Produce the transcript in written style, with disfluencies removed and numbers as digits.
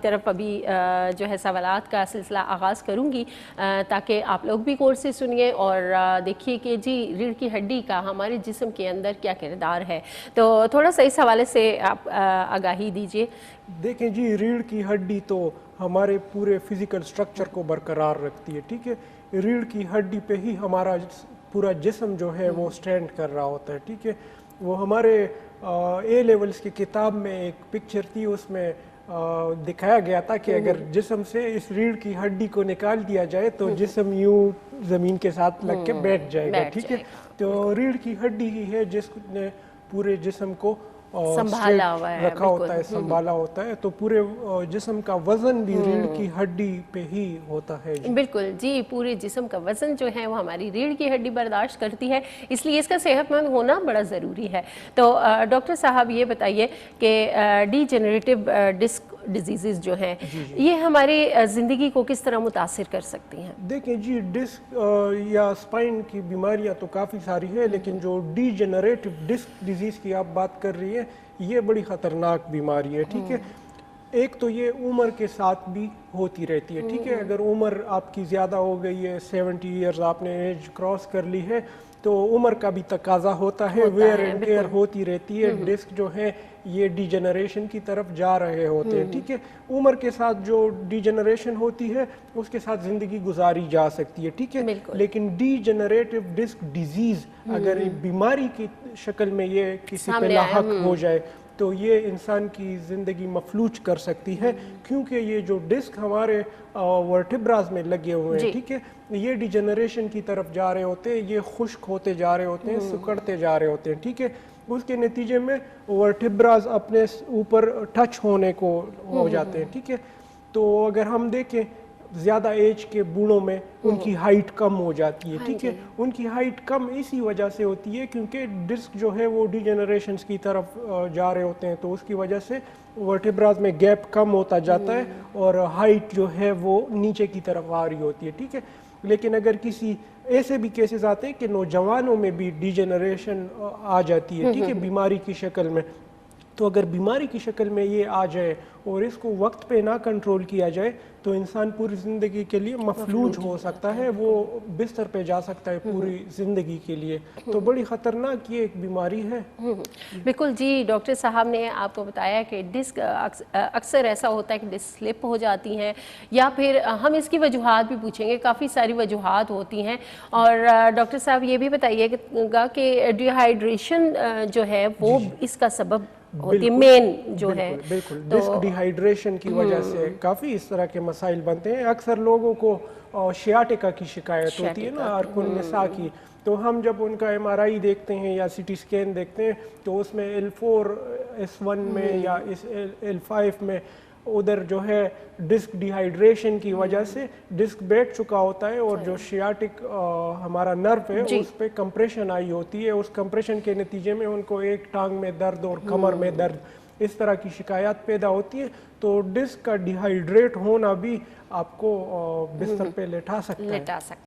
طرف ابھی جو ہے سوالات کا سلسلہ آغاز کروں گی تاکہ آپ لوگ بھی غور سے سنیے اور دیکھیے کہ جی ریڑھ کی ہڈی کا ہمارے جسم کے اندر کیا کردار ہے. تو تھوڑا سا اس حوالے سے آپ آگاہی دیجئے. دیکھیں جی، ریڑھ کی ہڈی تو ہمارے پورے فزیکل سٹرکچر کو برقرار رکھتی ہے. ٹھیک ہے، ریڑھ کی ہڈی پہ ہی ہمارا پورا جسم جو ہے وہ سٹینڈ کر رہا ہوتا ہے. ٹھیک ہے، وہ ہمارے اے لیولز کی کتاب میں ایک پکچر تھی، اس میں دکھایا گیا تھا کہ اگر جسم سے اس ریڑھ کی ہڈی کو نکال دیا جائے تو جسم یوں زمین کے ساتھ لگ کے بیٹھ جائے گا. ٹھیک ہے، تو ریڑھ کی ہڈی ہی ہے جس نے پورے جسم کو سنبھالا ہوا ہے، رکھا ہوتا ہے، سنبھالا ہوتا ہے. تو پورے جسم کا وزن بھی ریڑھ کی ہڈی پہ ہی ہوتا ہے. بالکل جی، پورے جسم کا وزن جو ہے وہ ہماری ریڑھ کی ہڈی برداشت کرتی ہے، اس لیے اس کا صحت مند ہونا بڑا ضروری ہے. تو ڈاکٹر صاحب یہ بتائیے کہ ڈی جنریٹو ڈسک ڈیزیزز جو ہیں یہ ہماری زندگی کو کس طرح متاثر کر سکتی ہیں؟ دیکھیں جی، ڈسک یا سپائن کی بیماریاں تو کافی ساری ہیں، لیکن جو ڈی جنریٹو ڈسک ڈیزیز کی آپ بات کر رہی ہیں یہ بڑی خطرناک بیماری ہے. ٹھیک ہے، ایک تو یہ عمر کے ساتھ بھی ہوتی رہتی ہے. ٹھیک ہے، اگر عمر آپ کی زیادہ ہو گئی ہے، 70 ایئرز آپ نے ایج کراس کر لی ہے، تو عمر کا بھی تقاضا ہوتا ہے، ویئر اینڈ ٹیئر ہوتی رہتی ہے. ڈسک جو ہے یہ ڈی جنریشن کی طرف جا رہے ہوتے ہیں. ٹھیک ہے، عمر کے ساتھ جو ڈی جنریشن ہوتی ہے اس کے ساتھ زندگی گزاری جا سکتی ہے. ٹھیک ہے، لیکن ڈی جنریٹو ڈسک ڈیزیز اگر بیماری کی شکل میں یہ کسی پہ لاحق ہو جائے تو یہ انسان کی زندگی مفلوج کر سکتی ہے، کیونکہ یہ جو ڈسک ہمارے ورٹیبراز میں لگے ہوئے ہیں، ٹھیک ہے، یہ ڈی جنریشن کی طرف جا رہے ہوتے ہیں، یہ خشک ہوتے جا رہے ہوتے ہیں، سکڑتے جا رہے ہوتے ہیں. ٹھیک ہے، اس کے نتیجے میں ورٹیبراز اپنے اوپر ٹچ ہونے کو ہو جاتے ہیں. ٹھیک ہے، تو اگر ہم دیکھیں زیادہ ایج کے بوڑھوں میں ان کی ہائٹ کم ہو جاتی ہے. ٹھیک ہے، ان کی ہائٹ کم اسی وجہ سے ہوتی ہے کیونکہ ڈسک جو ہے وہ ڈی جنریشنز کی طرف جا رہے ہوتے ہیں، تو اس کی وجہ سے ورٹیبراز میں گیپ کم ہوتا جاتا ہے اور ہائٹ جو ہے وہ نیچے کی طرف آ رہی ہوتی ہے. ٹھیک ہے، لیکن اگر کسی ایسے بھی کیسز آتے ہیں کہ نوجوانوں میں بھی ڈی جنریشن آ جاتی ہے، ٹھیک ہے، بیماری کی شکل میں، تو اگر بیماری کی شکل میں یہ آ جائے اور اس کو وقت پہ نہ کنٹرول کیا جائے تو انسان پوری زندگی کے لیے مفلوج ہو سکتا ہے، وہ بستر پہ جا سکتا ہے پوری زندگی کے لیے. تو بڑی خطرناک یہ ایک بیماری ہے. بالکل جی، ڈاکٹر صاحب نے آپ کو بتایا کہ ڈسک اکثر ایسا ہوتا ہے کہ ڈسک سلپ ہو جاتی ہیں، یا پھر ہم اس کی وجوہات بھی پوچھیں گے، کافی ساری وجوہات ہوتی ہیں. اور ڈاکٹر صاحب یہ بھی بتائیے گا کہ ڈی ہائیڈریشن جو ہے وہ اس کا سبب ہوتی ہے، مین جو ہے. بالکل ڈسک ڈی ہائیڈریشن کی وجہ سے کافی اس طرح کے مسائل بنتے ہیں. اکثر لوگوں کو شیاٹیکا کی شکایت ہوتی ہے نا، ارکن نساء کی، تو ہم جب ان کا MRI دیکھتے ہیں یا CT اسکین دیکھتے ہیں تو اس میں L4 S1 میں یا L5 میں ادھر جو ہے ڈسک ڈی ہائیڈریشن کی وجہ سے ڈسک بیٹھ چکا ہوتا ہے اور جو شیاٹک ہمارا نرو ہے اس پہ کمپریشن آئی ہوتی ہے. اس کمپریشن کے نتیجے میں ان کو ایک ٹانگ میں درد اور کمر میں درد، اس طرح کی شکایات پیدا ہوتی ہے. تو ڈسک کا ڈی ہائیڈریٹ ہونا بھی آپ کو بستر پہ لٹا سکتا ہے.